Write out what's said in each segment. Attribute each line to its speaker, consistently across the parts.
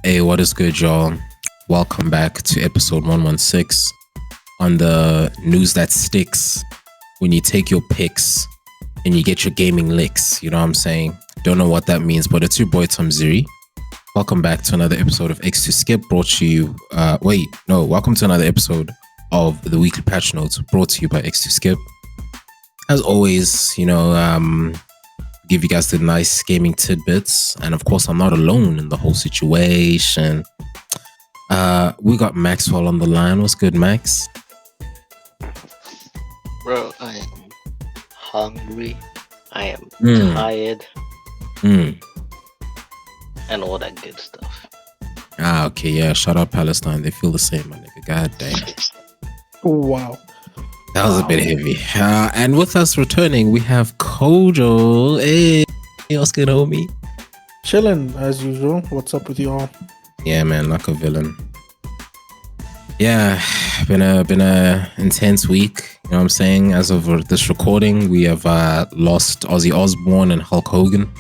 Speaker 1: Hey, what is good, y'all? Welcome back to episode 116 on the news that sticks when you take your picks and you get your gaming licks. You know what I'm saying? Don't know what that means, but it's your boy Tom Ziri. Welcome back to another episode of X to Skip brought to you. Welcome to another episode of the weekly patch notes brought to you by X to Skip. As always, give you guys the nice gaming tidbits, and of course I'm not alone in the whole situation. We got Maxwell on the line. What's good, Max?
Speaker 2: Bro, I am hungry, I am tired, and all that good stuff.
Speaker 1: Okay, yeah, shout out Palestine. They feel the same, my nigga. God damn.
Speaker 3: Wow.
Speaker 1: That was a bit heavy. And with us returning, we have Kojo. Hey, what's good, homie?
Speaker 3: Chilling as usual. What's up with you all?
Speaker 1: Yeah, man, like a villain. Yeah, been a intense week. You know what I'm saying? As of this recording, we have lost Ozzy Osbourne and Hulk Hogan.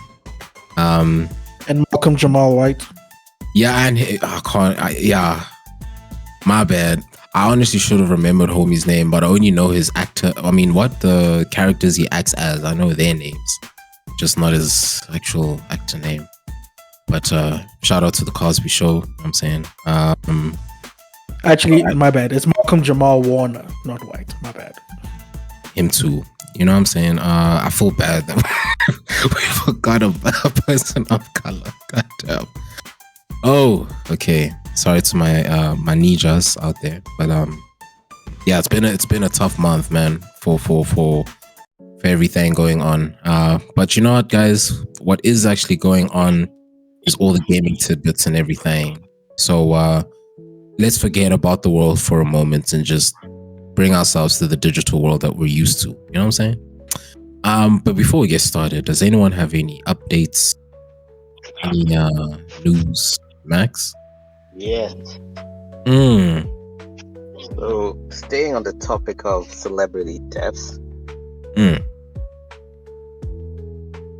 Speaker 3: And Malcolm Jamal White.
Speaker 1: Yeah, and my bad. I honestly should have remembered homie's name, but I only know his the characters he acts as. I know their names, just not his actual actor name. But shout out to the Cosby Show. You know what I'm saying?
Speaker 3: Actually, my bad. It's Malcolm Jamal Warner, not White. My bad.
Speaker 1: Him too. You know what I'm saying? I feel bad that we forgot a person of color. God damn. Oh, okay. Sorry to my my ninjas out there, but yeah, it's been a tough month, man, for everything going on. But you know what, guys? What is actually going on is all the gaming tidbits and everything. So let's forget about the world for a moment and just bring ourselves to the digital world that we're used to. You know what I'm saying? But before we get started, does anyone have any updates? Any news, Max?
Speaker 2: Yes. So, staying on the topic of celebrity deaths,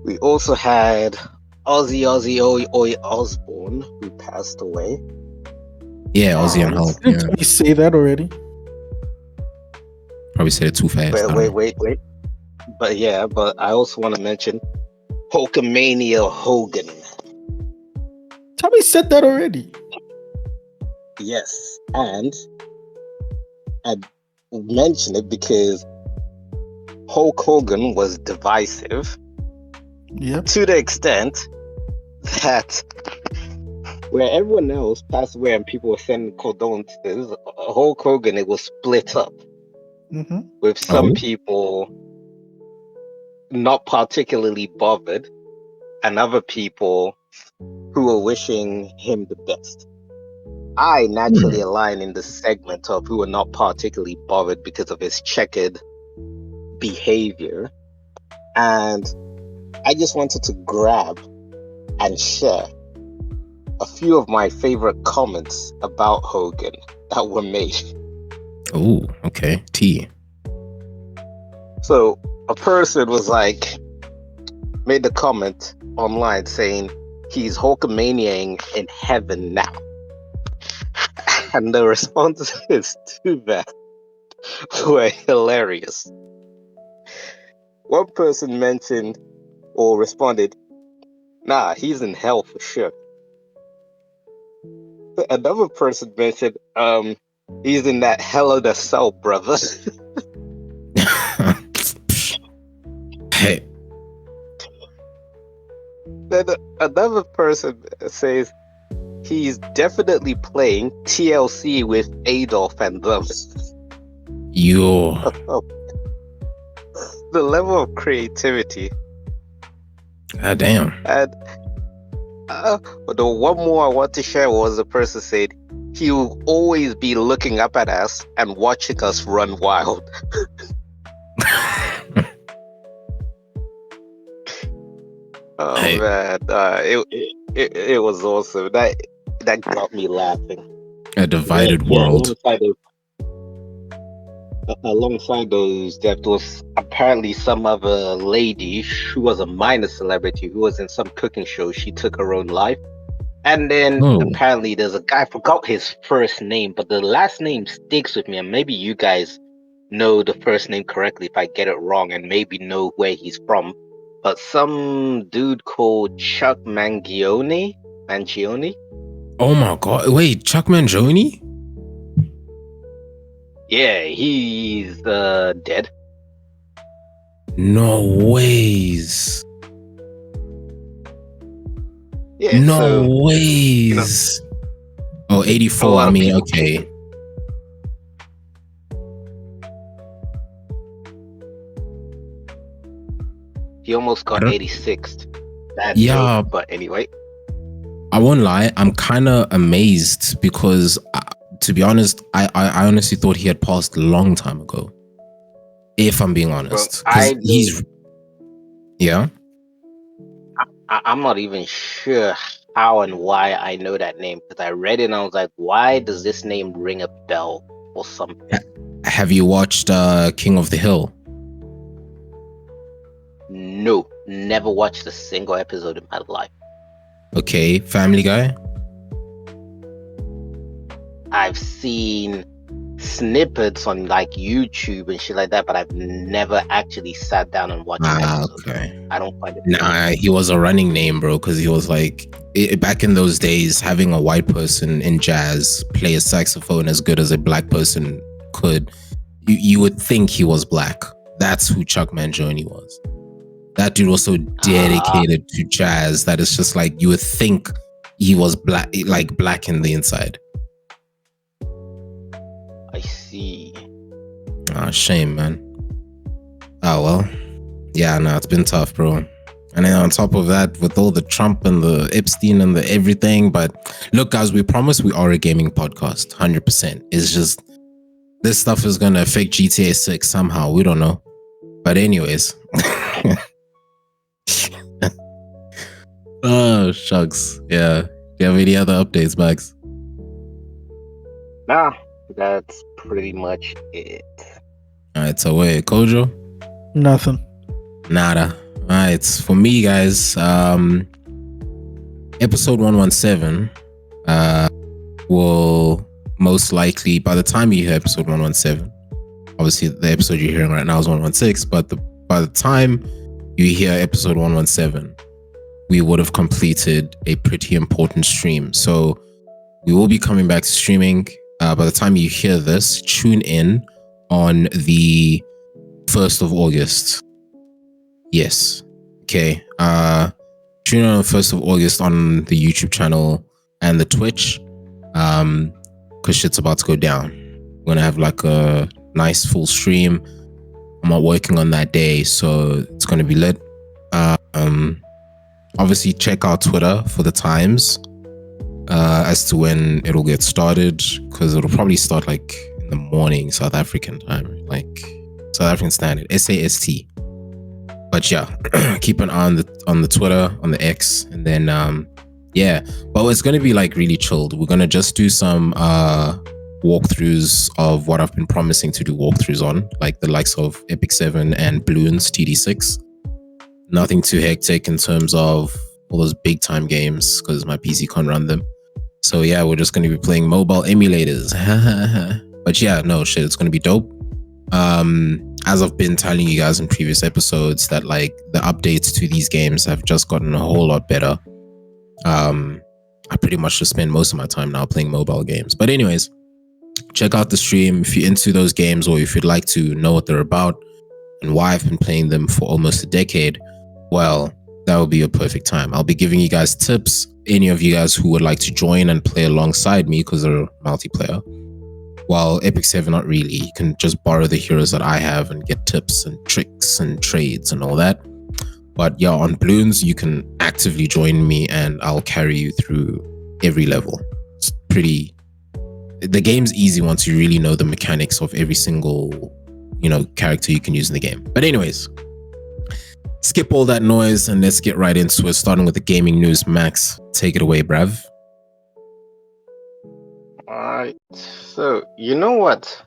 Speaker 2: we also had Ozzy Osbourne, who passed away.
Speaker 1: Yeah, Ozzy and Hulk. Yeah.
Speaker 3: Did we say that already?
Speaker 1: Probably said it too fast.
Speaker 2: Wait. But I also want to mention Hulkamania Hogan.
Speaker 3: Tommy said that already.
Speaker 2: Yes, and I mention it because Hulk Hogan was divisive.
Speaker 3: Yep.
Speaker 2: To the extent that where everyone else passed away and people were sending condolences, Hulk Hogan, it was split up with some people not particularly bothered and other people who were wishing him the best. I naturally align in the segment of who are not particularly bothered because of his checkered behavior. And I just wanted to grab and share a few of my favorite comments about Hogan that were made.
Speaker 1: Oh, okay. T.
Speaker 2: So a person was made the comment online saying he's Hulkamaniaing in heaven now. And the responses to that were hilarious. One person mentioned or responded, "Nah, he's in hell for sure." Another person mentioned, "He's in that hell of the cell, brother."
Speaker 1: Hey.
Speaker 2: Then another person says, "He's definitely playing TLC with Adolf and them."
Speaker 1: Yo.
Speaker 2: The level of creativity.
Speaker 1: God damn.
Speaker 2: And the one more I want to share was the person said, "He will always be looking up at us and watching us run wild." Oh
Speaker 1: Hey.
Speaker 2: man, it was awesome. That got me laughing.
Speaker 1: A divided world.
Speaker 2: Alongside those, there was apparently some other lady who was a minor celebrity who was in some cooking show. She took her own life. And then
Speaker 1: Oh,
Speaker 2: apparently there's a guy, I forgot his first name, but the last name sticks with me. And maybe you guys know the first name correctly if I get it wrong, and maybe know where he's from. But some dude called Chuck Mangione.
Speaker 1: oh my God! Wait, Chuck Mangione?
Speaker 2: Yeah, he's dead.
Speaker 1: No ways.
Speaker 2: Yeah,
Speaker 1: No
Speaker 2: so
Speaker 1: ways. Oh,
Speaker 2: a
Speaker 1: 84.
Speaker 2: lot
Speaker 1: I
Speaker 2: of
Speaker 1: mean,
Speaker 2: people
Speaker 1: okay.
Speaker 2: killed him. He almost
Speaker 1: I
Speaker 2: got
Speaker 1: don't.
Speaker 2: 86th. Bad joke,
Speaker 1: Yeah,
Speaker 2: but anyway.
Speaker 1: I won't lie. I'm kind of amazed because, to be honest, I honestly thought he had passed a long time ago. If I'm being
Speaker 2: Well,
Speaker 1: honest, because he's yeah.
Speaker 2: I'm not even sure how and why I know that name, because I read it and I was like, why does this name ring a bell or something?
Speaker 1: Have you watched King of the Hill?
Speaker 2: No, never watched a single episode in my life.
Speaker 1: Okay, Family Guy.
Speaker 2: I've seen snippets on like YouTube and shit like that, but I've never actually sat down and watched an episode.
Speaker 1: Okay.
Speaker 2: I don't find it
Speaker 1: Nah, he was a running name, bro, because he was like back in those days, having a white person in jazz play a saxophone as good as a black person could, you would think he was black. That's who Chuck Mangione was. That dude was so dedicated to jazz that it's just like you would think he was black, like black in the inside.
Speaker 2: I see.
Speaker 1: Ah, shame, man. Oh well. Yeah, no, it's been tough, bro. And then on top of that, with all the Trump and the Epstein and the everything. But look, guys, we promise we are a gaming podcast, 100%. It's just this stuff is gonna affect GTA 6 somehow. We don't know. But anyways. Oh shucks. Yeah. Do you have any other updates, Max?
Speaker 2: Nah, that's pretty much it.
Speaker 1: Alright, so wait, Kojo?
Speaker 3: Nothing.
Speaker 1: Nada. Alright, for me, guys, episode 117 will most likely, by the time you hear episode 117, obviously the episode you're hearing right now is 116, but by the time you hear episode 117, we would have completed a pretty important stream. So we will be coming back to streaming. By the time you hear this, tune in on the 1st of August. Yes. Okay. Tune in on the 1st of August on the YouTube channel and the Twitch. Because shit's about to go down. We're going to have like a nice full stream. I'm not working on that day, so it's going to be lit. Obviously, check out Twitter for the times as to when it'll get started, because it'll probably start like in the morning South African time, like South African Standard, SAST. But yeah, keep an eye on the Twitter, on the X, and then yeah. But it's gonna be like really chilled. We're gonna just do some walkthroughs of what I've been promising to do walkthroughs on, like the likes of Epic 7 and Bloons TD6. Nothing too hectic in terms of all those big time games because my PC can't run them. So yeah, we're just going to be playing mobile emulators. But yeah, no shit, it's going to be dope. As I've been telling you guys in previous episodes, that like the updates to these games have just gotten a whole lot better. I pretty much just spend most of my time now playing mobile games. But anyways, check out the stream if you're into those games, or if you'd like to know what they're about and why I've been playing them for almost a decade. Well, that would be a perfect time. I'll be giving you guys tips. Any of you guys who would like to join and play alongside me, because they're multiplayer. While Epic 7, not really. You can just borrow the heroes that I have and get tips and tricks and trades and all that. But yeah, on Bloons, you can actively join me and I'll carry you through every level. It's pretty... The game's easy once you really know the mechanics of every single, character you can use in the game. But anyways, skip all that noise and let's get right into it, starting with the gaming news. Max, take it away, bruv.
Speaker 2: Alright, so you know what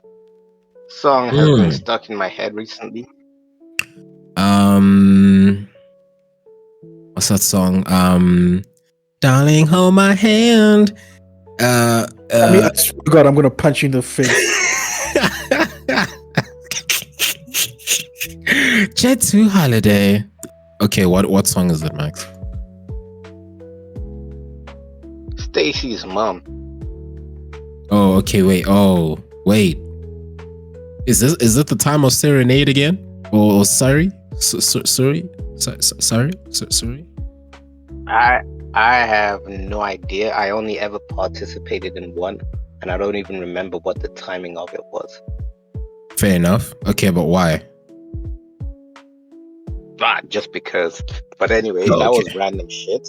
Speaker 2: song has been stuck in my head recently?
Speaker 1: What's that song? Darling, hold my hand.
Speaker 3: I swear to God, I'm gonna punch you in the face.
Speaker 1: Jet 2 Holiday. Okay, what song is it, Max?
Speaker 2: Stacy's mom.
Speaker 1: Oh, okay, wait. Is it the time of Serenade again? Or sorry? Sorry?
Speaker 2: I have no idea. I only ever participated in one, and I don't even remember what the timing of it was.
Speaker 1: Fair enough. Okay, but why?
Speaker 2: Just because. But anyway, that was random shit.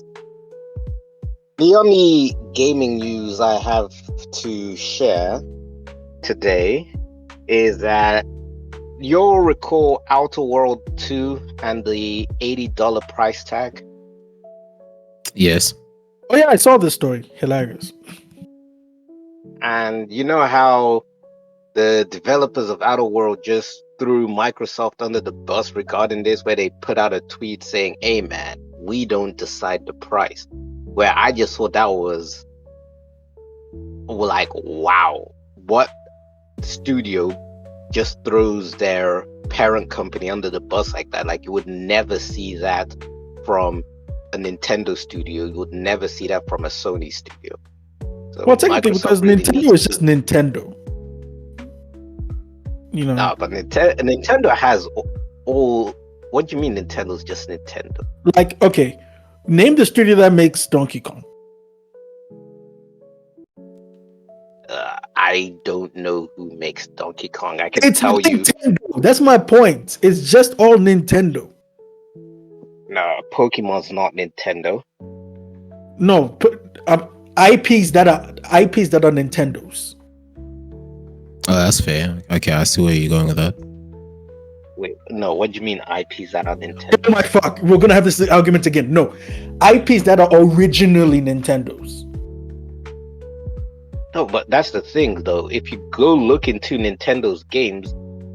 Speaker 2: The only gaming news I have to share today is that you'll recall Outer World 2 and the $80 price tag.
Speaker 1: Yes.
Speaker 3: Oh yeah, I saw this story. Hilarious.
Speaker 2: And you know how the developers of Outer World just threw Microsoft under the bus regarding this, where they put out a tweet saying, "Hey man, we don't decide the price." Where I just thought that was like, wow, what studio just throws their parent company under the bus like that? Like, you would never see that from a Nintendo studio. You would never see that from a Sony studio. So
Speaker 3: well, technically, because really Nintendo is just Nintendo. You know.
Speaker 2: No, but Nintendo has all. What do you mean Nintendo's just Nintendo?
Speaker 3: Like, okay, name the studio that makes Donkey Kong.
Speaker 2: I don't know who makes Donkey Kong. I can tell
Speaker 3: Nintendo. You. That's my point. It's just all Nintendo.
Speaker 2: No, Pokemon's not Nintendo.
Speaker 3: No, IPs that are Nintendo's.
Speaker 1: Oh, that's fair. Okay, I see where you're going with that.
Speaker 2: Wait, no, what do you mean IPs that are Nintendo?
Speaker 3: Oh my fuck, we're gonna have this argument again. No, IPs that are originally Nintendo's.
Speaker 2: No, but that's the thing though. If you go look into Nintendo's games,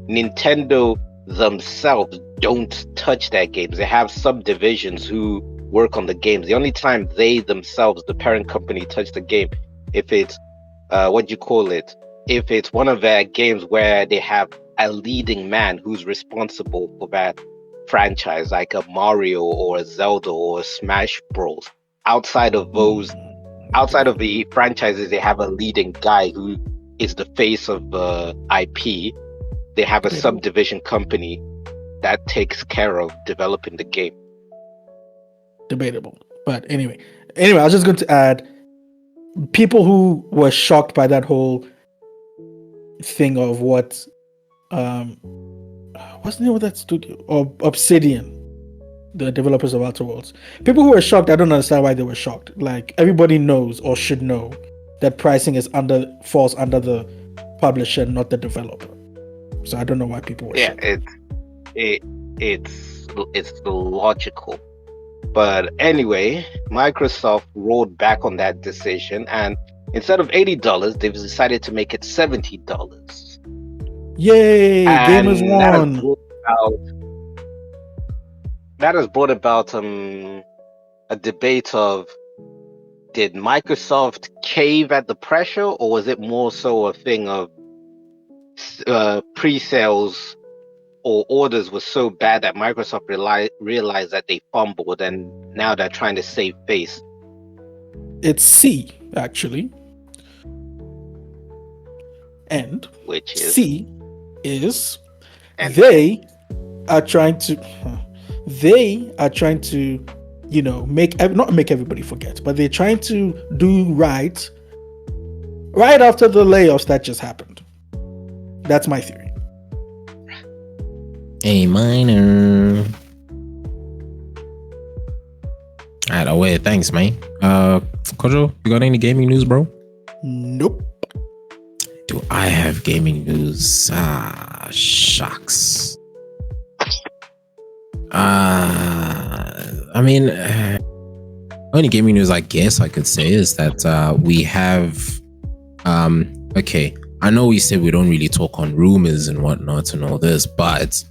Speaker 2: Nintendo themselves don't touch their games. They have subdivisions who work on the games. The only time they themselves, the parent company, touch the game, if it's if it's one of their games where they have a leading man who's responsible for that franchise, like a Mario or a Zelda or a Smash Bros. Outside of the franchises, they have a leading guy who is the face of the IP. They have a subdivision company that takes care of developing the game.
Speaker 3: Debatable. But anyway, I was just going to add, people who were shocked by that whole thing of what's the name of that studio? Or Obsidian, the developers of Outer Worlds. People who were shocked, I don't understand why they were shocked. Like, everybody knows or should know that pricing falls under the publisher, not the developer. So I don't know why people were shocked.
Speaker 2: It's logical. But anyway, Microsoft rolled back on that decision, and instead of $80, they've decided to make it $70.
Speaker 3: Yay! Gamers won.
Speaker 2: That has brought about a debate of, did Microsoft cave at the pressure, or was it more so a thing of pre-sales or orders were so bad that Microsoft realized that they fumbled, and now they're trying to save face?
Speaker 3: It's C, actually. And
Speaker 2: which is
Speaker 3: C is they are trying to not make everybody forget, but they're trying to do right after the layoffs that just happened. That's my theory.
Speaker 1: A minor. Alright, away. Thanks, man. Kojo, you got any gaming news, bro?
Speaker 3: Nope.
Speaker 1: Do I have gaming news? Shucks. Only gaming news I guess I could say is that we have okay, I know we said we don't really talk on rumors and whatnot and all this, but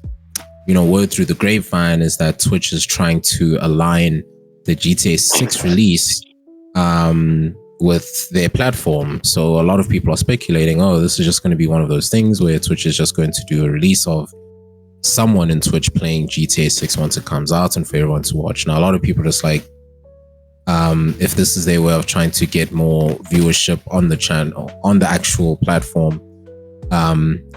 Speaker 1: word through the grapevine is that Twitch is trying to align the GTA 6 release with their platform. So a lot of people are speculating, oh, this is just going to be one of those things where Twitch is just going to do a release of someone in Twitch playing GTA 6 once it comes out and for everyone to watch. Now, a lot of people are just like, if this is their way of trying to get more viewership on the channel, on the actual platform,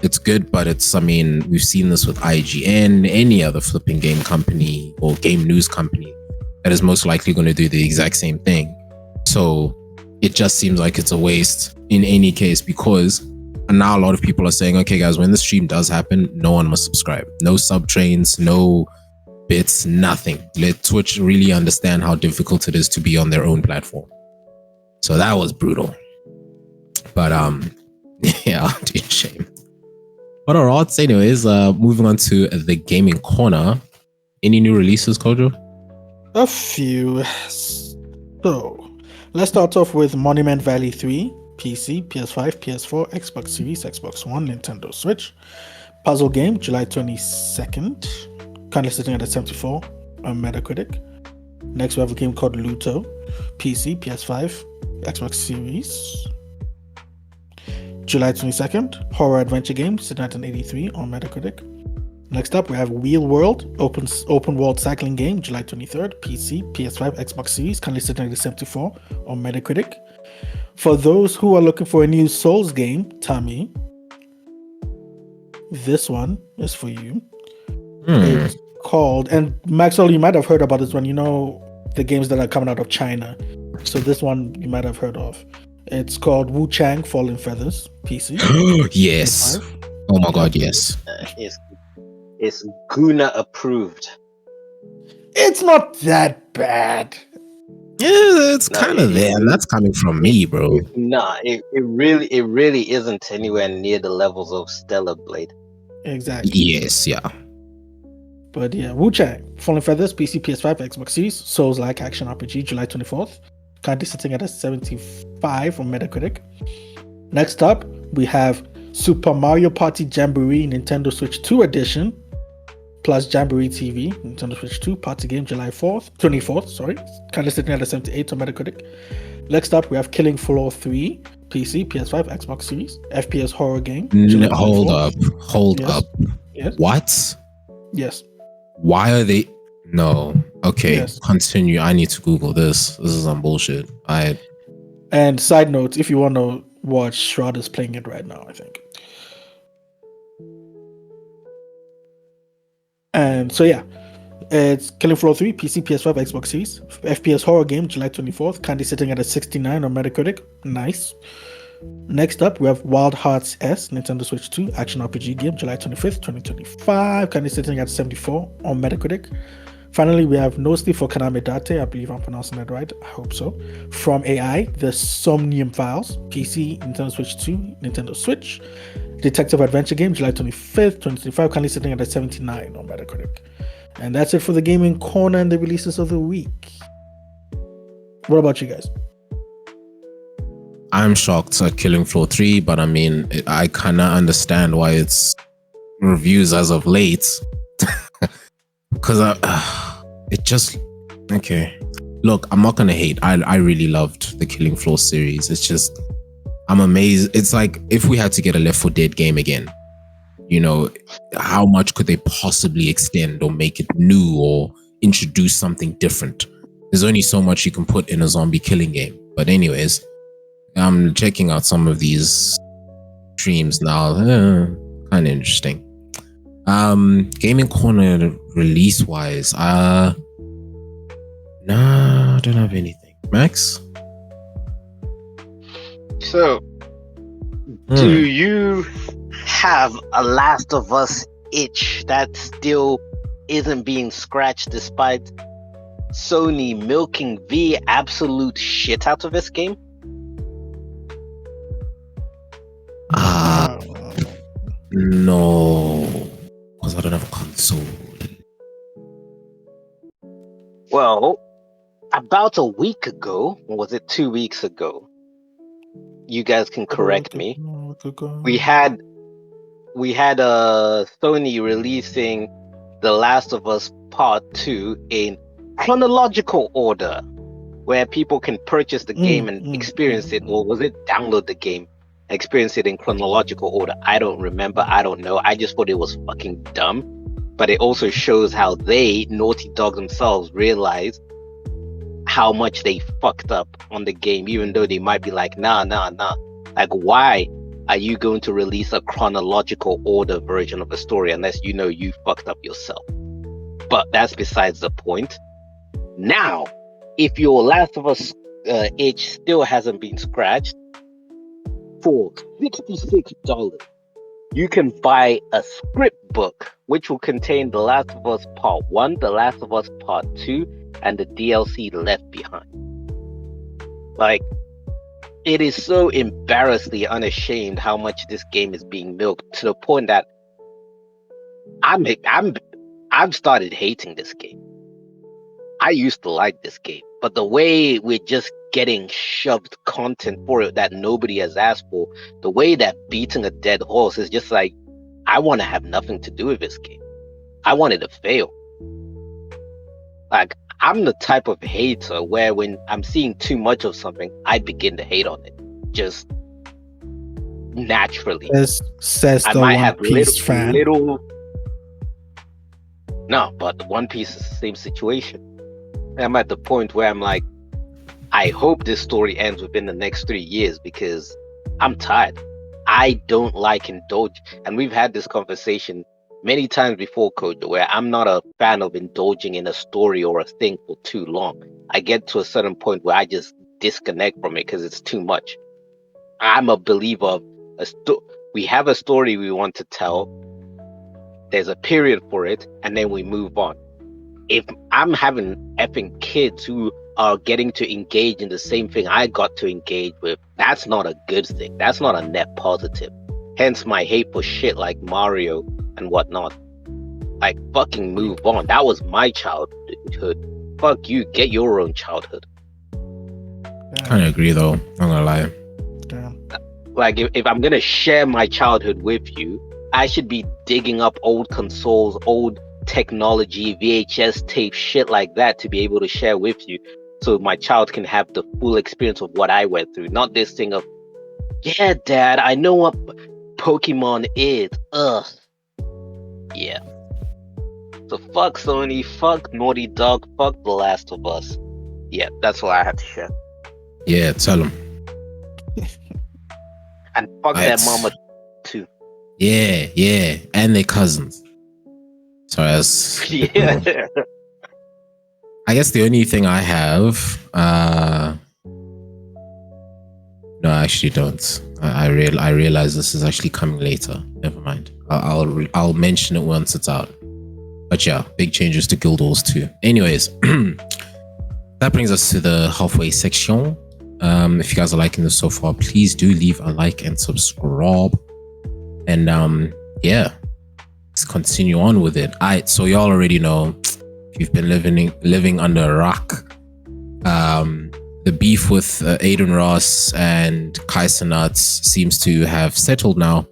Speaker 1: it's good, but we've seen this with IGN, any other flipping game company or game news company that is most likely going to do the exact same thing. So it just seems like it's a waste in any case, because now a lot of people are saying, okay, guys, when the stream does happen, no one must subscribe. No sub trains, no bits, nothing. Let Twitch really understand how difficult it is to be on their own platform. So that was brutal. But yeah, dude, shame. But alright, anyways, moving on to the gaming corner. Any new releases, Kojo?
Speaker 3: A few. So let's start off with Monument Valley 3, PC, PS5, PS4, Xbox Series, Xbox One, Nintendo Switch. Puzzle game, July 22nd. Currently sitting at a 74 on Metacritic. Next, we have a game called Luto, PC, PS5, Xbox Series. July 22nd, horror adventure game, sitting at an 83 on Metacritic. Next up, we have Wheel World, open world cycling game, July 23rd, PC, PS5, Xbox Series, currently sitting at a 74 on Metacritic. For those who are looking for a new Souls game, Tammy, this one is for you. It's called, and Maxwell, you might have heard about this one, you know, the games that are coming out of China. So this one you might have heard of. It's called Wu Chang Fallen Feathers, PC.
Speaker 1: Yes. PS5. Oh my god, yes.
Speaker 2: It's Guna approved.
Speaker 3: It's not that bad.
Speaker 1: Yeah, it's kind of there, and that's coming from me, bro.
Speaker 2: Nah, it really isn't anywhere near the levels of Stellar Blade.
Speaker 3: Exactly.
Speaker 1: Yes, yeah.
Speaker 3: But yeah, Wu Chang Fallen Feathers, PC, PS5, Xbox Series, Souls-like action RPG, July 24th. Currently sitting at a 75 on Metacritic. Next up, we have Super Mario Party Jamboree Nintendo Switch 2 Edition plus Jamboree TV Nintendo Switch 2 party game, July 24th. Sorry, currently sitting at a 78 on Metacritic. Next up, we have Killing Floor 3 PC, PS5, Xbox Series, FPS horror game.
Speaker 1: Hold up.
Speaker 3: Yes.
Speaker 1: What?
Speaker 3: Yes.
Speaker 1: Why are they? No. Okay,
Speaker 3: yes.
Speaker 1: Continue. I need to Google this. This is some bullshit.
Speaker 3: And side note, if you want to watch, Shroud is playing it right now, I think. And so yeah, it's Killing Floor 3, PC, PS5, Xbox Series, FPS horror game, July 24th, currently sitting at a 69 on Metacritic. Nice. Next up, we have Wild Hearts S, Nintendo Switch 2, action RPG game, July 25th, 2025, currently sitting at 74 on Metacritic. Finally, we have No Sleep for Kaname Date, I believe I'm pronouncing that right, I hope so. From AI, The Somnium Files, PC, Nintendo Switch 2, Nintendo Switch. Detective Adventure game, July 25th, 2025, currently sitting at a 79 on Metacritic. And that's it for the gaming corner and the releases of the week. What about you guys?
Speaker 1: I'm shocked at Killing Floor 3, but I mean, I kind of understand why it's reviews as of late. Because it just... Okay. Look, I'm not going to hate. I really loved the Killing Floor series. It's just... I'm amazed. It's like if we had to get a Left 4 Dead game again, you know, how much could they possibly extend or make it new or introduce something different? There's only so much you can put in a zombie killing game. But anyways, I'm checking out some of these streams now. Kind of interesting. Gaming corner release wise, nah, I don't have anything. Max?
Speaker 2: So, do you have a Last of Us itch that still isn't being scratched despite Sony milking the absolute shit out of this game?
Speaker 1: No, because I don't have a console.
Speaker 2: Well, about a week ago, or was it 2 weeks ago? You guys can correct me. We had Sony releasing The Last of Us Part 2 in chronological order. where people can purchase the game and experience it, or was it download the game, experience it in chronological order? I don't remember. I don't know. I just thought it was fucking dumb. But it also shows how they, Naughty Dog themselves, realize how much they fucked up on the game, even though they might be like, nah. Like, why are you going to release a chronological order version of a story unless you know you fucked up yourself? But that's besides the point. Now, if your Last of Us itch still hasn't been scratched, for $66, you can buy a script book which will contain The Last of Us Part 1, The Last of Us Part 2, and the DLC Left Behind. Like, it is so embarrassingly unashamed how much this game is being milked, to the point that I've started hating this game. I used to like this game, but the way we're just getting shoved content for it that nobody has asked for, the way that beating a dead horse is just like, I want to have nothing to do with this game. I want it to fail. Like, I'm the type of hater where when I'm seeing too much of something, I begin to hate on it. Just naturally.
Speaker 3: Says
Speaker 2: I
Speaker 3: the
Speaker 2: might
Speaker 3: One
Speaker 2: have
Speaker 3: Piece fan.
Speaker 2: No, but One Piece is the same situation. I'm at the point where I'm like, I hope this story ends within the next 3 years, because I'm tired. I don't like indulge, and we've had this conversation many times before, Kojo, where I'm not a fan of indulging in a story or a thing for too long. I get to a certain point where I just disconnect from it because it's too much. I'm a believer of we have a story we want to tell. There's a period for it, and then we move on. If I'm having effing kids who are getting to engage in the same thing I got to engage with, that's not a good thing. That's not a net positive. Hence my hate for shit like Mario and whatnot. Like, fucking move on. That was my childhood. Fuck you. Get your own childhood.
Speaker 1: I kind of agree, though. I'm gonna lie.
Speaker 2: Like, if I'm gonna share my childhood with you, I should be digging up old consoles, old technology, VHS tape, shit like that to be able to share with you, so my child can have the full experience of what I went through. Not this thing of, yeah, Dad, I know what Pokemon is. Ugh. Yeah. So fuck Sony, fuck Naughty Dog, fuck The Last of Us. Yeah, that's all I have to share.
Speaker 1: Yeah, tell them.
Speaker 2: And fuck that mama too.
Speaker 1: Yeah, and their cousins. Sorry,
Speaker 2: yeah.
Speaker 1: I guess the only thing I have, no, I actually don't. I realize this is actually coming later. Never mind. I'll mention it once it's out. But yeah, big changes to Guild Wars 2. Anyways, that brings us to the halfway section. If you guys are liking this so far, please do leave a like and subscribe. And yeah, let's continue on with it. So y'all already know, if you've been living under a rock, the beef with Aiden Ross and Kaiser Nuts seems to have settled now.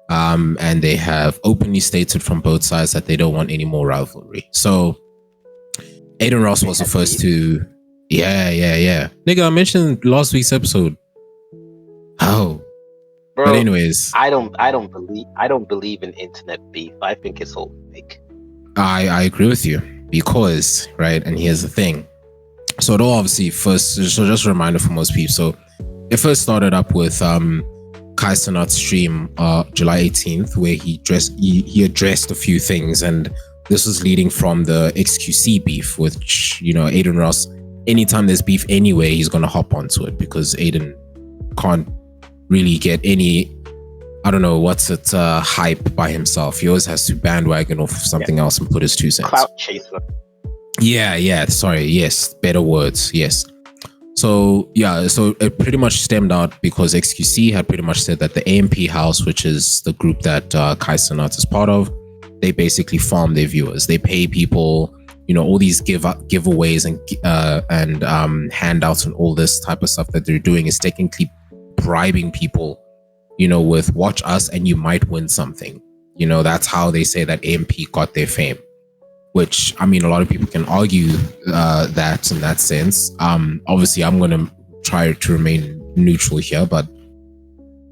Speaker 1: And they have openly stated from both sides that they don't want any more rivalry. So Aiden Ross was the first to, yeah. Nigga, I mentioned last week's episode. Oh,
Speaker 2: bro.
Speaker 1: But anyways,
Speaker 2: I don't believe in internet beef. I think it's all fake.
Speaker 1: I agree with you, because right, and here's the thing. So though obviously first, so just a reminder for most people. So it first started up with Kaiser Nuts stream July 18th, where he addressed a few things, and this was leading from the XQC beef, which, you know, Aiden Ross, anytime there's beef anyway, he's gonna hop onto it, because Aiden can't really get any, I don't know what's it, hype by himself. He always has to bandwagon off of something else and put his 2 cents.
Speaker 2: Clout chaser.
Speaker 1: Yeah, sorry, yes, better words, yes. So yeah, so it pretty much stemmed out because XQC had pretty much said that the AMP house, which is the group that Kaiser Nuts is part of, they basically farm their viewers. They pay people, you know, all these giveaways and handouts and all this type of stuff that they're doing is technically bribing people, you know, with watch us and you might win something. You know, that's how they say that AMP got their fame. which, I mean, a lot of people can argue that in that sense. Obviously, I'm going to try to remain neutral here, but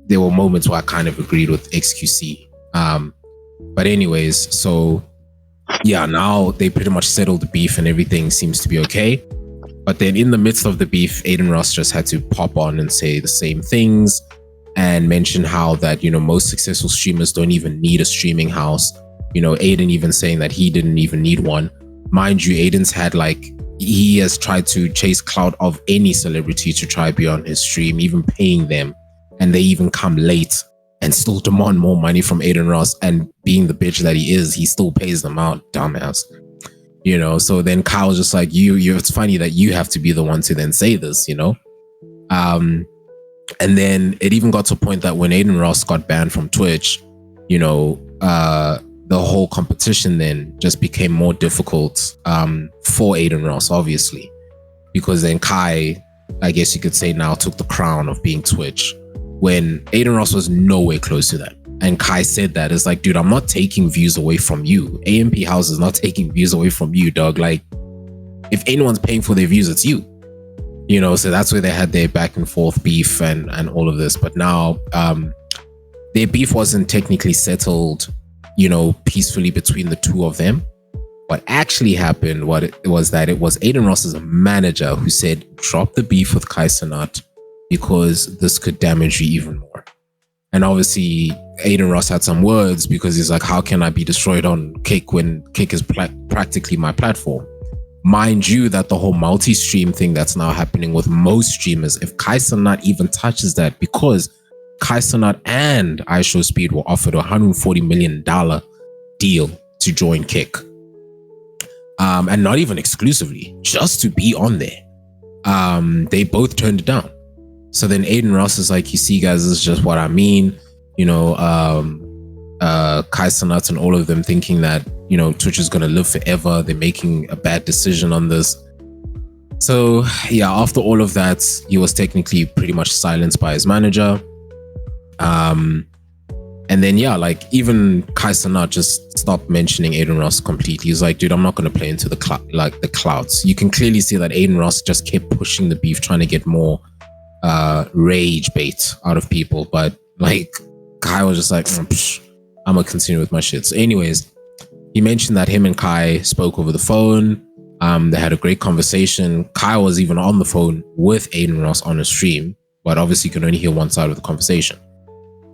Speaker 1: there were moments where I kind of agreed with XQC. But anyways, so yeah, now they pretty much settled the beef and everything seems to be okay. But then in the midst of the beef, Adin Ross just had to pop on and say the same things and mention how that, most successful streamers don't even need a streaming house. Adin even saying that he didn't even need one. Mind you, Adin's had he has tried to chase clout of any celebrity to try be on his stream, even paying them. And they even come late and still demand more money from Adin Ross. And being the bitch that he is, he still pays them out, dumbass. So then Kyle's just like, it's funny that you have to be the one to then say this, And then it even got to a point that when Adin Ross got banned from Twitch, the whole competition then just became more difficult for Adin Ross, obviously, because then Kai, I guess you could say, now took the crown of being Twitch when Adin Ross was nowhere close to that. And Kai said that, it's like, dude, I'm not taking views away from you. AMP House is not taking views away from you, dog. Like, if anyone's paying for their views, it's you. So that's where they had their back and forth beef and all of this. But now their beef wasn't technically settled peacefully between the two of them. What actually happened was that it was Adin Ross's manager who said, drop the beef with Kai Cenat because this could damage you even more. And obviously Adin Ross had some words because he's like, how can I be destroyed on Kick when Kick is practically my platform? Mind you that the whole multi-stream thing that's now happening with most streamers, if Kai Cenat even touches that, because Kai Cenat and iShowSpeed were offered a $140 million deal to join Kick. And not even exclusively, just to be on there. They both turned it down. So then Adin Ross is like, you see, guys, this is just what I mean. Kai Cenat and all of them thinking that, Twitch is going to live forever. They're making a bad decision on this. So yeah, after all of that, he was technically pretty much silenced by his manager. And then, yeah, even Kai Cenat just stopped mentioning Adin Ross completely. He's like, dude, I'm not going to play into the clouds. You can clearly see that Adin Ross just kept pushing the beef, trying to get more rage bait out of people. But Kai was just like, I'm going to continue with my shit. So anyways, he mentioned that him and Kai spoke over the phone. They had a great conversation. Kai was even on the phone with Adin Ross on a stream, but obviously you can only hear one side of the conversation.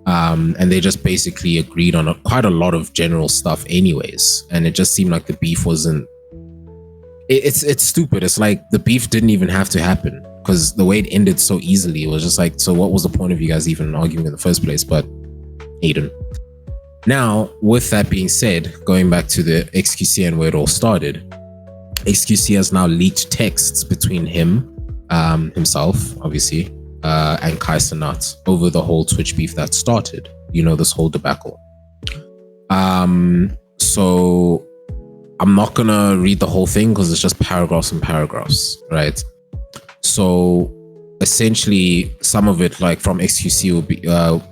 Speaker 1: And they just basically agreed on quite a lot of general stuff anyways. And it just seemed like the beef wasn't... It's stupid. It's like the beef didn't even have to happen because the way it ended so easily, it was just like, so what was the point of you guys even arguing in the first place? But Adin. Now, with that being said, going back to the XQC and where it all started, XQC has now leaked texts between himself, obviously, and Kai Cenat over the whole Twitch beef that started, this whole debacle. So I'm not gonna read the whole thing because it's just paragraphs and paragraphs, right? So essentially, some of it, from XQC, will be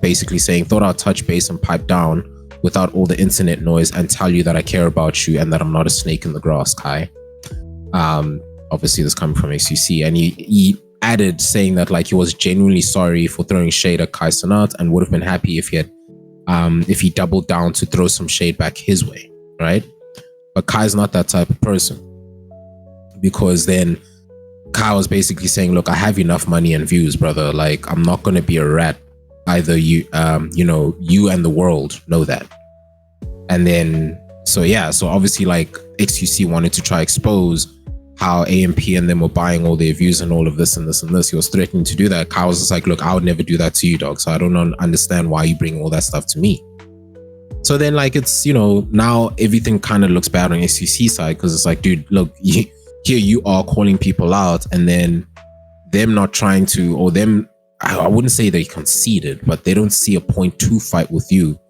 Speaker 1: basically saying, thought I'd touch base and pipe down without all the internet noise and tell you that I care about you and that I'm not a snake in the grass, Kai. Obviously, this coming from XQC, and he added saying that he was genuinely sorry for throwing shade at Kai Cenat and would have been happy if he doubled down to throw some shade back his way, right? But Kai's not that type of person, because then Kai was basically saying, look, I have enough money and views, brother. I'm not going to be a rat. Either you and the world know that. And then, so obviously XQC wanted to try expose how AMP and them were buying all their views and all of this and this and this. He was threatening to do that. Kai was just like, look, I would never do that to you, dog. So I don't understand why you bring all that stuff to me. So then it's, now everything kind of looks bad on XQC side, because it's like, dude, look, here you are calling people out, and then them not trying to, or them, I wouldn't say they conceded, but they don't see a point to fight with you.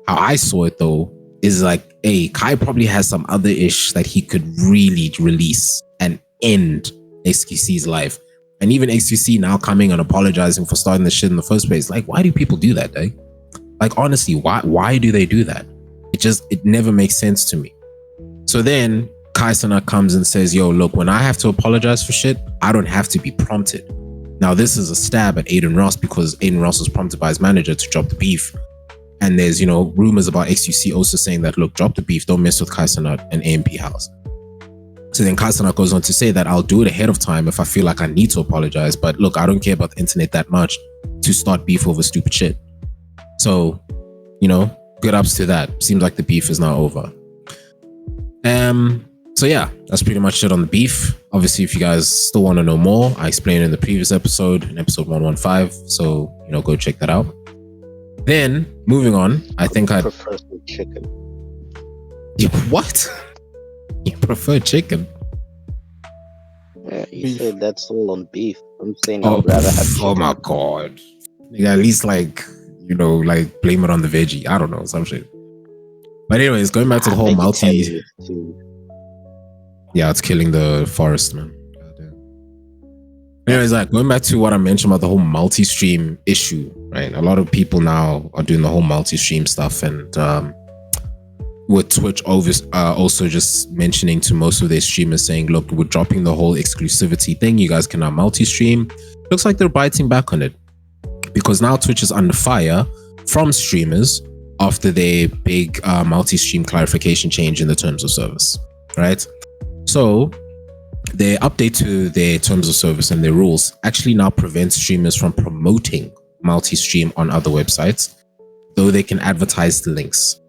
Speaker 1: How I saw it though is hey, Kai probably has some other ish that he could really release and end XQC's life. And even XQC now coming and apologizing for starting the shit in the first place. Why do people do that, eh? Honestly, why do they do that? It never makes sense to me. So then Kaisana comes and says, yo, look, when I have to apologize for shit, I don't have to be prompted. Now, this is a stab at Aiden Ross because Aiden Ross was prompted by his manager to drop the beef. And there's, you know, rumors about XUC also saying that, look, drop the beef, don't mess with Kaisana and AMP House. So then Kaisana goes on to say that I'll do it ahead of time if I feel like I need to apologize. But look, I don't care about the internet that much to start beef over stupid shit. So, you know, good ups to that. Seems like the beef is now over. So yeah, that's pretty much it on the beef. Obviously, if you guys still want to know more, I explained in the previous episode, in episode 115. So, you know, go check that out. Then, moving on, I think I
Speaker 2: prefer chicken.
Speaker 1: What? You prefer chicken?
Speaker 2: Yeah, you said that's all on beef. I'm saying I'd rather have chicken.
Speaker 1: Oh my god. At least, like, you know, like, blame it on the veggie. I don't know, some shit. But anyways, going back to the whole multi... Yeah, it's killing the forest, man. Goddamn. Anyways, like, going back to what I mentioned about the whole multi-stream issue, right? A lot of people now are doing the whole multi-stream stuff, and with Twitch also just mentioning to most of their streamers saying, look, we're dropping the whole exclusivity thing. You guys can now multi-stream. Looks like they're biting back on it, because now Twitch is under fire from streamers after their big multi-stream clarification change in the terms of service, right? So their update to their terms of service and their rules actually now prevents streamers from promoting multi-stream on other websites, though they can advertise the links.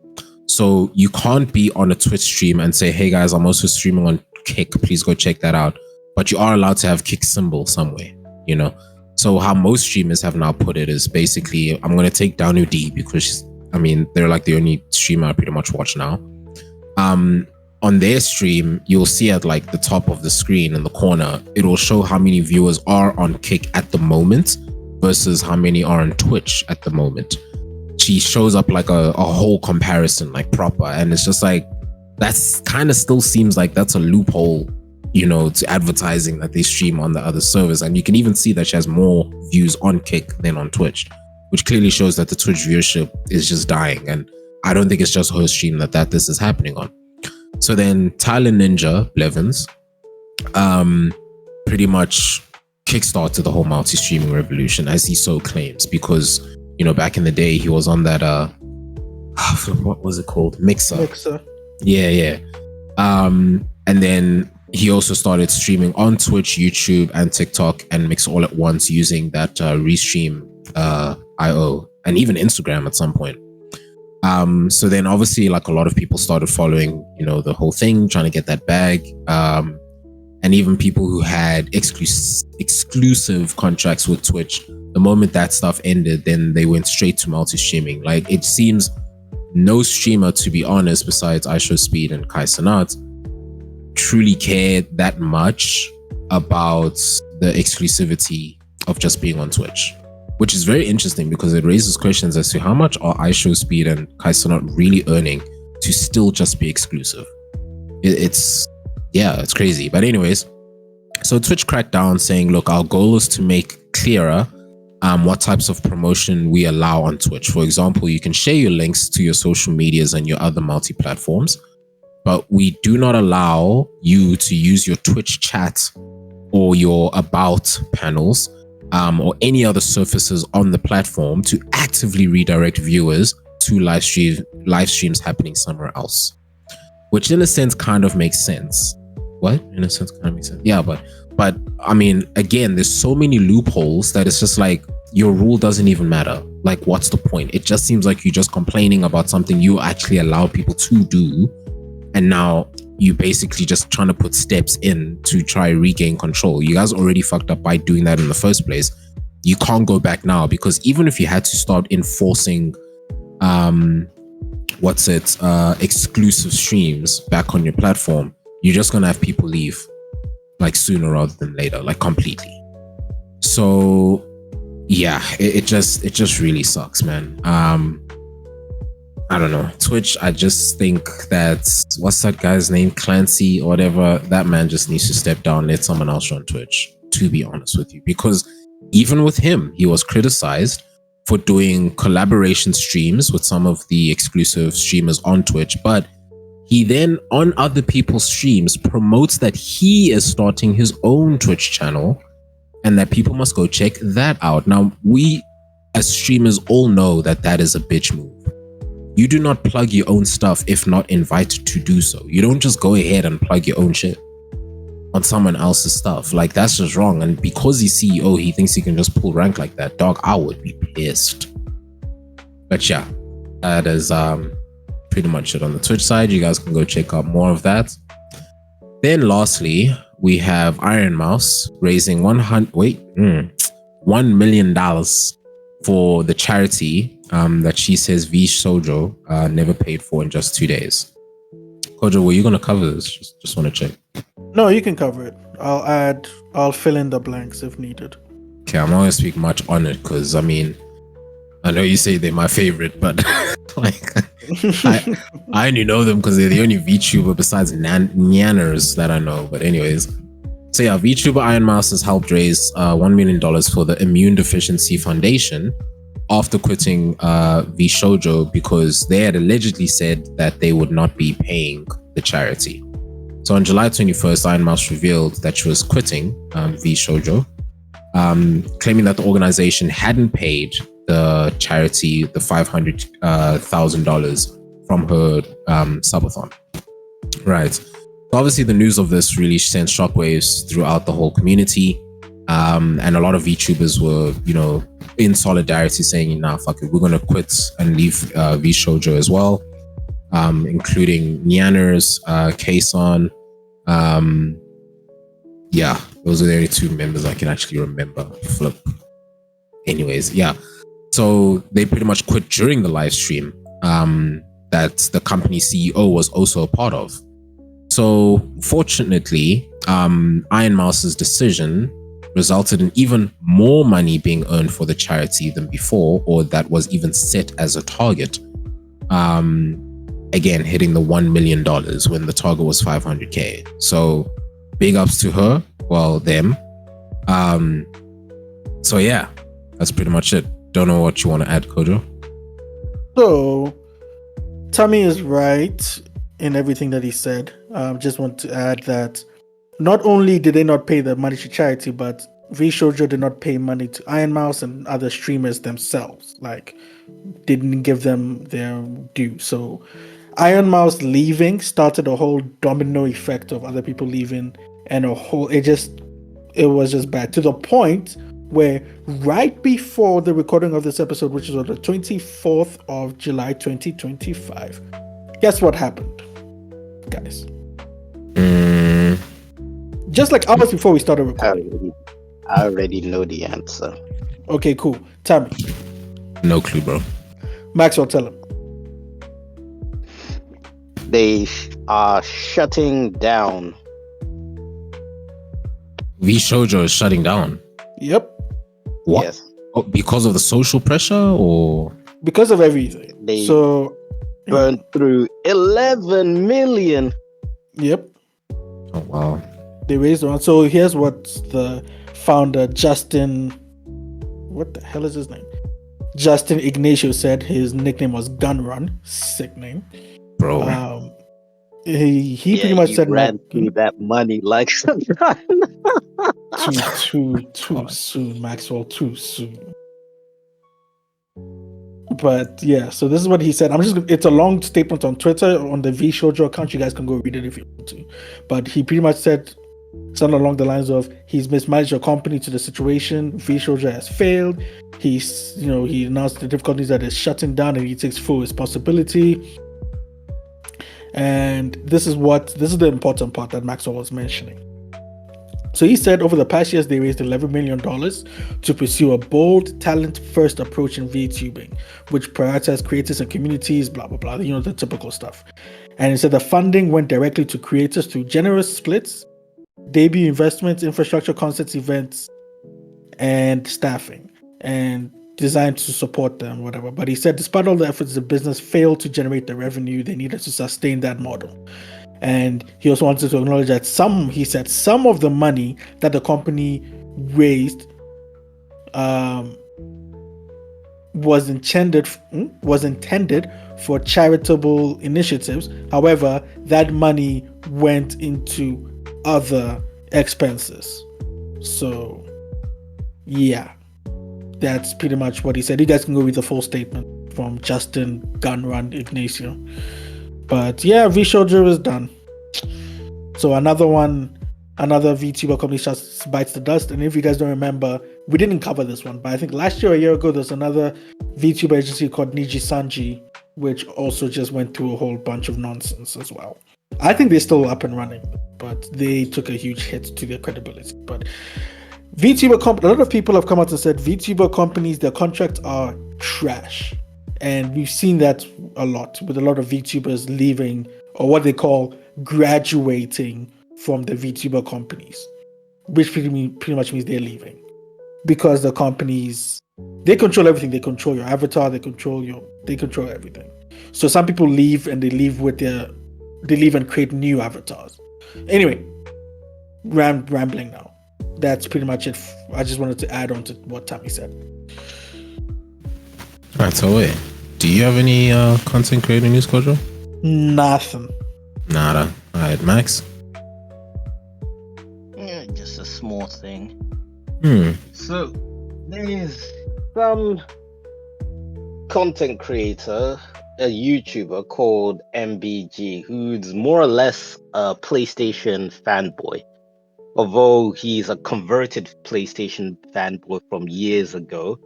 Speaker 1: So you can't be on a Twitch stream and say, hey guys, I'm also streaming on Kick, please go check that out. But you are allowed to have Kick symbol somewhere, you know? So how most streamers have now put it is basically, I'm going to take Danu D because, I mean, they're like the only streamer I pretty much watch now. On their stream, you'll see at like the top of the screen in the corner, it will show how many viewers are on Kick at the moment versus how many are on Twitch at the moment. She shows up like a whole comparison, like proper. And it's just like, that's kind of still seems like that's a loophole, you know, to advertising that they stream on the other servers. And you can even see that she has more views on Kick than on Twitch, which clearly shows that the Twitch viewership is just dying. And I don't think it's just her stream that this is happening on. So then Tyler Ninja Blevins pretty much kickstarted the whole multi-streaming revolution, as he so claims, because, you know, back in the day he was on that what was it called? Mixer. Yeah. And then he also started streaming on Twitch, YouTube, and TikTok, and Mix all at once using that Restream IO, and even Instagram at some point. So then obviously, like, a lot of people started following, you know, the whole thing, trying to get that bag. And even people who had exclusive contracts with Twitch, the moment that stuff ended, then they went straight to multi-streaming. Like, it seems no streamer, to be honest, besides IShowSpeed and Kai Sanat, truly cared that much about the exclusivity of just being on Twitch. Which is very interesting because it raises questions as to how much are IShowSpeed and Kai Sanat really earning to still just be exclusive. It's crazy. But anyways, so Twitch cracked down saying, look, our goal is to make clearer what types of promotion we allow on Twitch. For example, you can share your links to your social medias and your other multi-platforms, but we do not allow you to use your Twitch chat or your about panels or any other surfaces on the platform to actively redirect viewers to live streams happening somewhere else, which in a sense kind of makes sense. What? In a sense kind of makes sense. Yeah, but I mean, again, there's so many loopholes that it's just like, your rule doesn't even matter. Like, what's the point? It just seems like you're just complaining about something you actually allow people to do, and now you basically just trying to put steps in to try regain control. You guys already fucked up by doing that in the first place. You can't go back now, because even if you had to start enforcing exclusive streams back on your platform, you're just gonna have people leave, like, sooner rather than later, like, completely. So yeah, it just really sucks, man. I don't know. Twitch, I just think that, what's that guy's name? Clancy or whatever. That man just needs to step down, let someone else run Twitch, to be honest with you. Because even with him, he was criticized for doing collaboration streams with some of the exclusive streamers on Twitch. But He then, on other people's streams, promotes that he is starting his own Twitch channel and that people must go check that out. Now, we as streamers all know that that is a bitch move. You do not plug your own stuff if not invited to do so. You don't just go ahead and plug your own shit on someone else's stuff. Like, that's just wrong. And because he's CEO, he thinks he can just pull rank like that. Dog, I would be pissed. But yeah, that is pretty much it on the Twitch side. You guys can go check out more of that. Then lastly, we have IronMouse raising $1 million for the charity that she says VShojo never paid for in just 2 days. Kojo, were you going to cover this? Just want to check.
Speaker 3: No, you can cover it. I'll fill in the blanks if needed.
Speaker 1: Okay, I'm not going to speak much on it because, I mean, I know you say they're my favorite, but like, I only know them because they're the only VTuber besides Nyanners that I know. But anyways, so yeah, VTuber IronMouse has helped raise $1 million for the Immune Deficiency Foundation after quitting VShojo because they had allegedly said that they would not be paying the charity. So on July 21st, IronMouse revealed that she was quitting VShojo, claiming that the organization hadn't paid the charity the $500,000 from her subathon. Right. So obviously the news of this really sent shockwaves throughout the whole community. And a lot of VTubers were, in solidarity saying, nah, fuck it, we're going to quit and leave VShojo as well, including Nyanners, Kason. Yeah, those are the only two members I can actually remember. Flip. Anyways, yeah. So they pretty much quit during the live stream that the company CEO was also a part of. So fortunately, IronMouse's decision resulted in even more money being earned for the charity than before, or that was even set as a target. Again, hitting the $1 million when the target was 500K. So big ups to her, well, them. So yeah, that's pretty much it. Don't know what you want to add, Kojo.
Speaker 3: So Tammy is right in everything that he said. Just want to add that not only did they not pay the money to charity, but VShojo did not pay money to IronMouse and other streamers themselves. Like, didn't give them their due. So IronMouse leaving started a whole domino effect of other people leaving, and it was just bad to the point where right before the recording of this episode, which is on the 24th of July 2025, guess what happened, guys? Just like hours before we started recording.
Speaker 2: I already know the answer.
Speaker 3: Okay, cool. Tammy.
Speaker 1: No clue, bro.
Speaker 3: Maxwell, tell him.
Speaker 2: They are shutting down.
Speaker 1: VShojo is shutting down.
Speaker 3: Yep.
Speaker 1: What?
Speaker 2: Yes.
Speaker 1: Oh, because of the social pressure, or
Speaker 3: because of everything?
Speaker 2: They burned through 11 million.
Speaker 3: Yep.
Speaker 1: Oh wow.
Speaker 3: They raised one. So here's what the founder Justin, what the hell is his name? Justin Ignacio said. His nickname was Gun Run. Sick name,
Speaker 1: bro.
Speaker 3: He pretty much said
Speaker 2: ran through that money like some
Speaker 3: too soon, Maxwell, too soon. But yeah, so this is what he said. It's a long statement on Twitter on the VShojo account. You guys can go read it if you want to. But he pretty much said something along the lines of, he's mismanaged your company to the situation. VShojo has failed. He announced the difficulties that it's shutting down, and he takes full responsibility. And this is the important part that Maxwell was mentioning. So he said over the past years, they raised $11 million to pursue a bold, talent-first approach in VTubing, which prioritizes creators and communities, blah, blah, blah, the typical stuff. And he said the funding went directly to creators through generous splits, debut investments, infrastructure, concerts, events, and staffing, and designed to support them, whatever. But he said despite all the efforts, the business failed to generate the revenue they needed to sustain that model. And he also wanted to acknowledge that some of the money that the company raised was intended for charitable initiatives. However, that money went into other expenses. So, yeah, that's pretty much what he said. You guys can go read the full statement from Justin Gunrun Ignacio. But yeah, VShojo is done. So another VTuber company just bites the dust. And if you guys don't remember, we didn't cover this one, but I think last year or a year ago, there's another VTuber agency called Niji Sanji, which also just went through a whole bunch of nonsense as well. I think they're still up and running, but they took a huge hit to their credibility. But a lot of people have come out and said VTuber companies, their contracts are trash. And we've seen that a lot with a lot of VTubers leaving, or what they call graduating from the VTuber companies, which pretty much means they're leaving. Because the companies, they control everything. They control your avatar, they control everything. So some people leave and they leave and create new avatars. Anyway, rambling now. That's pretty much it. I just wanted to add on to what Tammy said.
Speaker 1: Alright, so wait. Do you have any content creator news, Kojo?
Speaker 3: Nothing.
Speaker 1: Nada. Alright, Max?
Speaker 2: Yeah, just a small thing.
Speaker 1: Hmm.
Speaker 2: So, there's some content creator, a YouTuber called MBG, who's more or less a PlayStation fanboy. Although he's a converted PlayStation fanboy from years ago,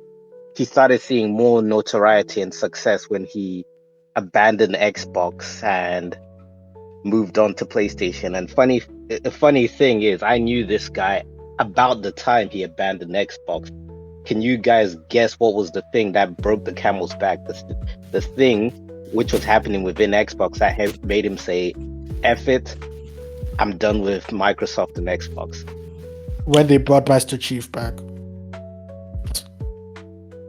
Speaker 2: he started seeing more notoriety and success when he abandoned Xbox and moved on to PlayStation. And the funny thing is, I knew this guy about the time he abandoned Xbox. Can you guys guess what was the thing that broke the camel's back? The thing which was happening within Xbox that made him say, F it, I'm done with Microsoft and Xbox.
Speaker 3: When they brought Master Chief back.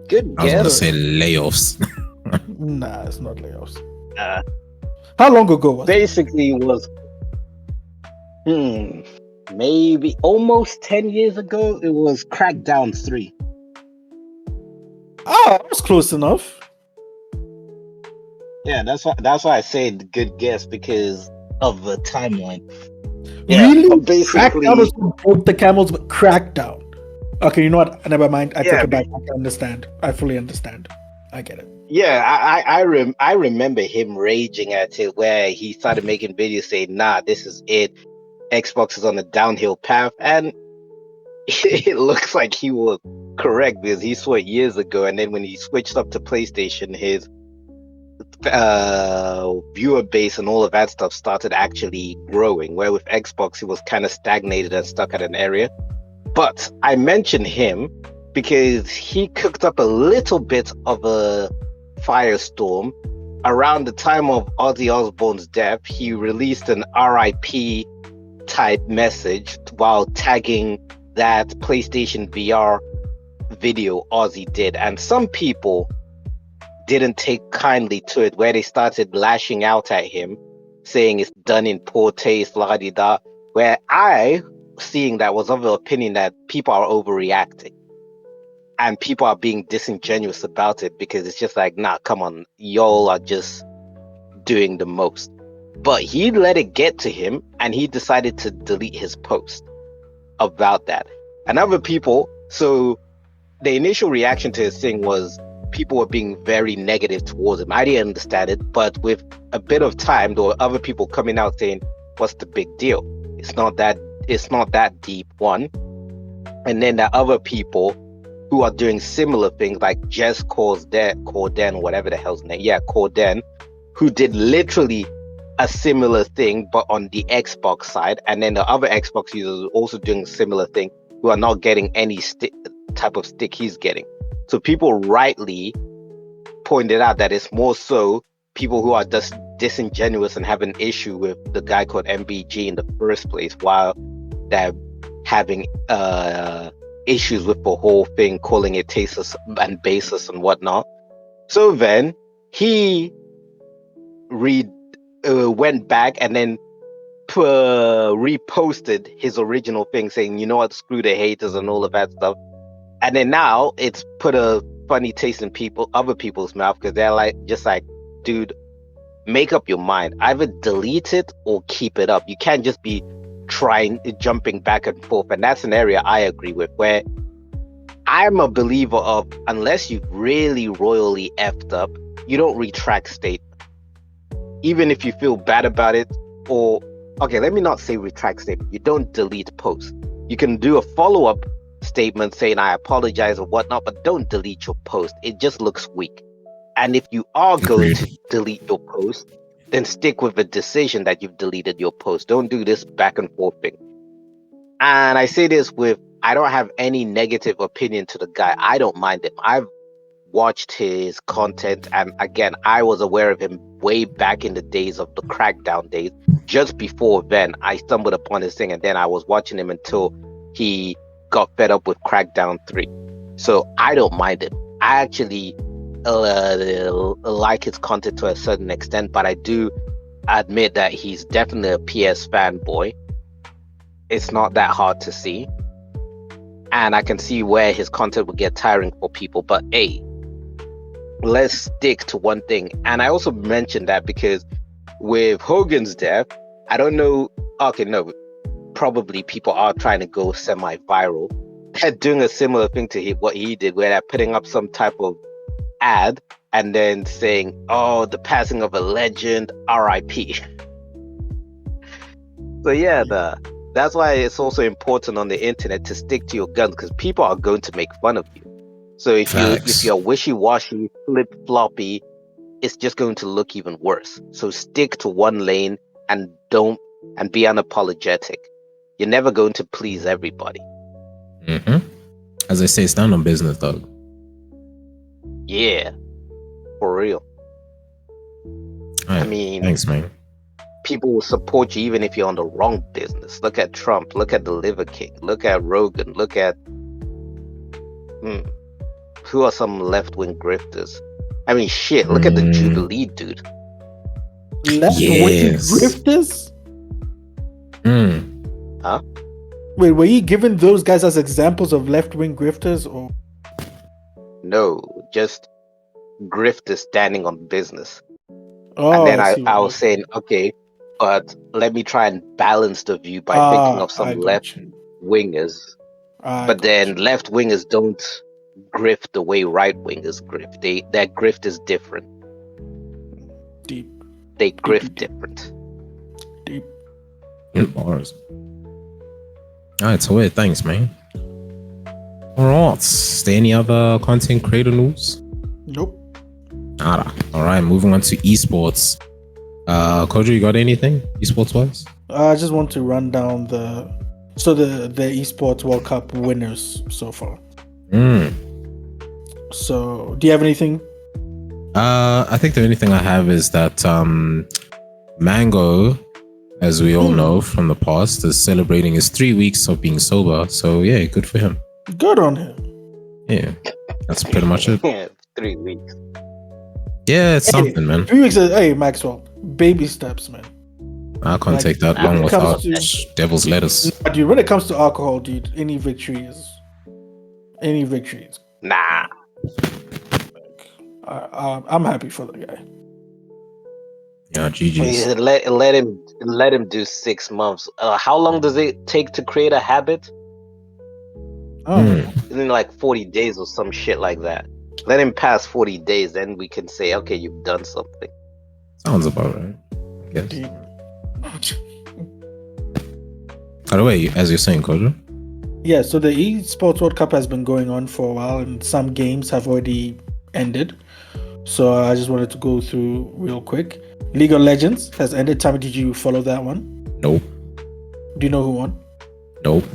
Speaker 2: Good guess.
Speaker 1: I was going to say layoffs.
Speaker 3: Nah, it's not layoffs. How long ago was
Speaker 2: basically it? Was maybe almost 10 years ago. It was Crackdown 3.
Speaker 3: Oh, that was close enough.
Speaker 2: Yeah, that's why I said good guess, because of the timeline.
Speaker 3: Yeah, really? Basically, Crackdown was both the camels, but Crackdown. Okay, you know what? Never mind. I take it back. I understand. I fully understand. I get it.
Speaker 2: Yeah, I remember him raging at it, where he started making videos saying, "Nah, this is it. Xbox is on a downhill path," and it looks like he was correct, because he saw it years ago, and then when he switched up to PlayStation, his viewer base and all of that stuff started actually growing, where with Xbox he was kind of stagnated and stuck at an area. But I mentioned him because he cooked up a little bit of a firestorm around the time of Ozzy Osbourne's death. He released an RIP type message while tagging that PlayStation VR video Ozzy did, and some people didn't take kindly to it, where they started lashing out at him, saying it's done in poor taste, la-di-da, where I, seeing that, was of the opinion that people are overreacting and people are being disingenuous about it, because it's just like, nah, come on, y'all are just doing the most. But he let it get to him, and he decided to delete his post about that. And other people, so the initial reaction to his thing was people were being very negative towards him. I didn't understand it, but with a bit of time, there were other people coming out saying, what's the big deal? It's not that deep, one. And then there are other people who are doing similar things, like Jess Corden, whatever the hell's name. Yeah, Corden, who did literally a similar thing, but on the Xbox side. And then the other Xbox users are also doing a similar thing, who are not getting any type of stick he's getting. So people rightly pointed out that it's more so people who are just disingenuous and have an issue with the guy called MBG in the first place, while they're having issues with the whole thing, calling it tasteless and baseless and whatnot. So then he went back and then reposted his original thing, saying, you know what, screw the haters and all of that stuff. And then now it's put a funny taste in other people's mouth because they're like, just like, dude, make up your mind. Either delete it or keep it up. You can't just be jumping back and forth. And that's an area I agree with, where I'm a believer of, unless you've really royally effed up, you don't retract statement. Even if you feel bad about it, or, okay, let me not say retract statement. You don't delete post. You can do a follow-up statement saying, I apologize or whatnot, but don't delete your post. It just looks weak. And if you are going to delete your post, then stick with the decision that you've deleted your post. Don't do this back and forth thing. And I say this I don't have any negative opinion to the guy. I don't mind him. I've watched his content, and again, I was aware of him way back in the days of the Crackdown days. Just before then, I stumbled upon his thing, and then I was watching him until he got fed up with Crackdown 3. So I don't mind him. I actually like his content to a certain extent, but I do admit that he's definitely a PS fanboy. It's not that hard to see, and I can see where his content would get tiring for people, but hey, let's stick to one thing. And I also mentioned that because with Hogan's death, I don't know, okay, no, probably people are trying to go semi-viral. They're doing a similar thing to what he did, where they're putting up some type of ad and then saying, oh, the passing of a legend, RIP. So yeah, that's why it's also important on the internet to stick to your guns, because people are going to make fun of you. So if you're wishy-washy, flip-floppy, it's just going to look even worse. So stick to one lane and be unapologetic. You're never going to please everybody.
Speaker 1: Mm-hmm. As I say, stand on business, dog.
Speaker 2: Yeah, for real.
Speaker 1: Right.
Speaker 2: I mean,
Speaker 1: thanks, man.
Speaker 2: People will support you even if you're on the wrong business. Look at Trump. Look at the Liver King. Look at Rogan. Look at who are some left-wing grifters? I mean, shit. Look at the Jubilee dude.
Speaker 3: Left-wing grifters?
Speaker 2: Huh?
Speaker 3: Wait, were you giving those guys as examples of left-wing grifters, or?
Speaker 2: No, just grifters standing on business.
Speaker 3: Oh,
Speaker 2: and then I was saying, okay, but let me try and balance the view by thinking of some left-wingers. But then left-wingers don't grift the way right-wingers grift. Their grift is different.
Speaker 3: Deep.
Speaker 2: They grift different.
Speaker 3: Deep.
Speaker 1: Bars. Alright, so wait, thanks, man. Alright, is there any other content creator news?
Speaker 3: Nope.
Speaker 1: Nada. Alright, moving on to esports. Kojo, you got anything esports wise?
Speaker 3: I just want to run down the esports World Cup winners so far. So, do you have anything?
Speaker 1: I think the only thing I have is that Mango, as we all know from the past, is celebrating his 3 weeks of being sober. So yeah, good for him.
Speaker 3: Good on him.
Speaker 1: Yeah, that's pretty much it.
Speaker 2: 3 weeks.
Speaker 1: Yeah, it's something, man.
Speaker 3: 3 weeks. Hey, Maxwell, baby steps, man.
Speaker 1: I can't take that long without devil's lettuce.
Speaker 3: Dude, when it comes to alcohol, dude, any victory is.
Speaker 2: Nah.
Speaker 3: I'm happy for the guy.
Speaker 1: Yeah, GG's.
Speaker 2: Let him do 6 months. How long does it take to create a habit? Isn't it like 40 days or some shit like that? Let him pass 40 days, then we can say, okay, you've done something.
Speaker 1: Sounds about right, I guess. By the way, as you're saying, Kojo?
Speaker 3: Yeah, so the eSports World Cup has been going on for a while, and some games have already ended. So I just wanted to go through real quick. League of Legends has ended. Tommy, did you follow that one?
Speaker 1: Nope.
Speaker 3: Do you know who won?
Speaker 1: Nope.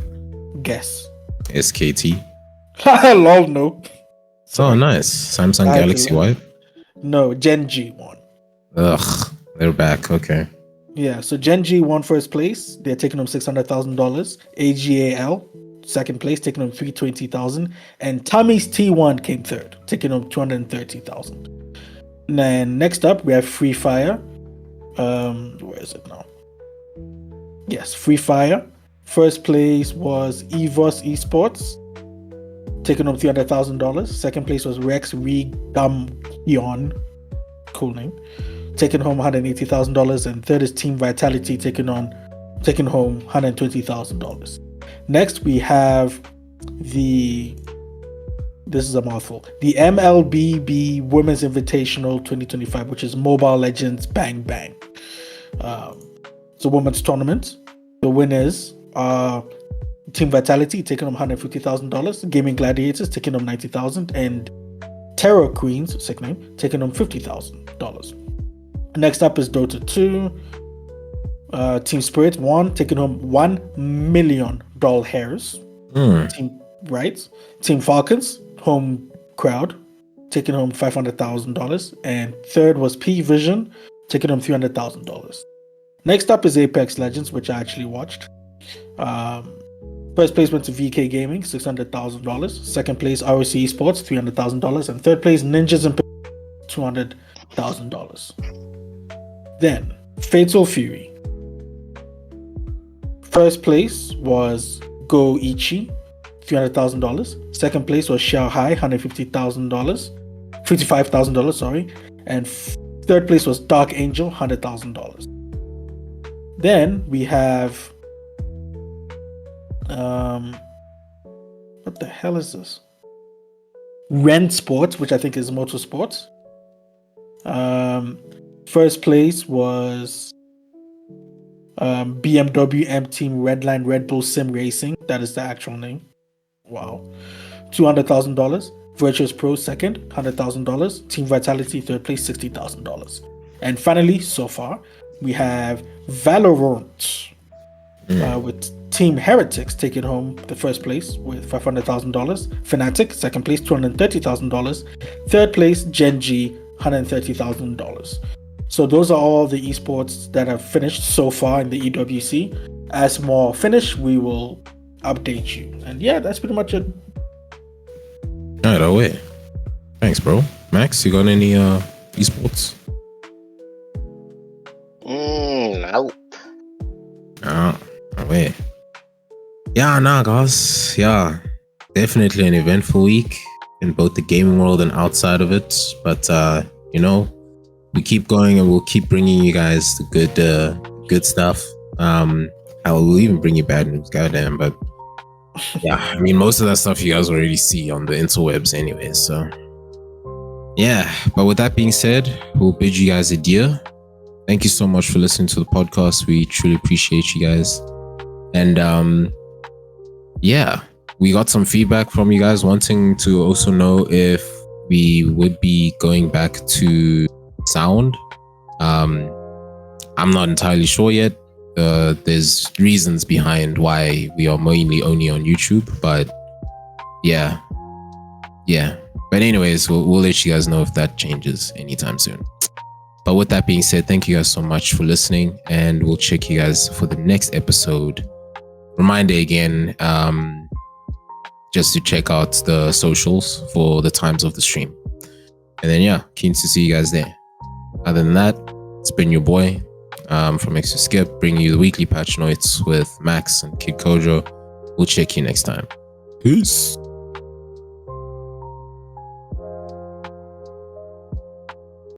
Speaker 3: Guess.
Speaker 1: SKT.
Speaker 3: Lol, no.
Speaker 1: Oh, nice. Samsung Galaxy White?
Speaker 3: No, Gen G won.
Speaker 1: Ugh, they're back. Okay.
Speaker 3: Yeah, so Gen G won first place. They're taking home $600,000. AGAL second place, taking home $320,000, and Tommy's T1 came third, taking home $230,000. And next up, we have Free Fire. Where is it now? Yes, Free Fire. First place was EVOS Esports taking home $300,000. Second place was Rex Regumyon, cool name, taking home $180,000. And third is Team Vitality, taking home $120,000. Next, we have this is a mouthful, the MLBB Women's Invitational 2025, which is Mobile Legends Bang Bang. It's a women's tournament. The winners are Team Vitality, taking home $150,000. Gaming Gladiators, taking home $90,000. And Terror Queens, sick name, taking home $50,000. Next up is Dota 2. Team Spirit 1, taking home $1 million hairs. Team Falcons, home crowd, taking home $500,000. And third was P Vision, taking home $300,000. Next up is Apex Legends, which I actually watched. First place went to VK Gaming, $600,000. Second place, ROC Esports, $300,000. And third place, Ninjas and $200,000. Then, Fatal Fury. First place was Go Ichi, $300,000. Second place was Xiao Hai, $55,000, sorry. And third place was Dark Angel, $100,000. Then we have what the hell is this? Ren Sports, which I think is motorsports. First place was BMW M Team Redline Red Bull Sim Racing. That is the actual name. Wow. $200,000. Virtuous Pro second, $100,000. Team Vitality third place, $60,000. And finally, so far, we have Valorant with Team Heretics taking home the first place with $500,000. Fnatic second place, $230,000. Third place, Gen G, $130,000. So those are all the esports that have finished so far in the EWC. As more finish, we will update you. And yeah, that's pretty much it.
Speaker 1: All right, away. Thanks, bro. Max, you got any esports?
Speaker 2: Nope.
Speaker 1: Away. Yeah, nah, guys. Yeah, definitely an eventful week in both the gaming world and outside of it. But you know, we keep going and we'll keep bringing you guys the good stuff. I will even bring you bad news, goddamn. But yeah, I mean, most of that stuff you guys already see on the interwebs anyway. So yeah, but with that being said, we'll bid you guys adieu. Thank you so much for listening to the podcast. We truly appreciate you guys. And yeah, we got some feedback from you guys wanting to also know if we would be going back to sound. I'm not entirely sure yet. There's reasons behind why we are mainly only on YouTube, but yeah. But anyways, we'll let you guys know if that changes anytime soon. But with that being said, thank you guys so much for listening, and we'll check you guys for the next episode. Reminder again, just to check out the socials for the times of the stream. And then yeah, keen to see you guys there. Other than that, it's been your boy from Extra Skip, bringing you the weekly patch notes with Max and Kid Kojo. We'll check you next time. Peace.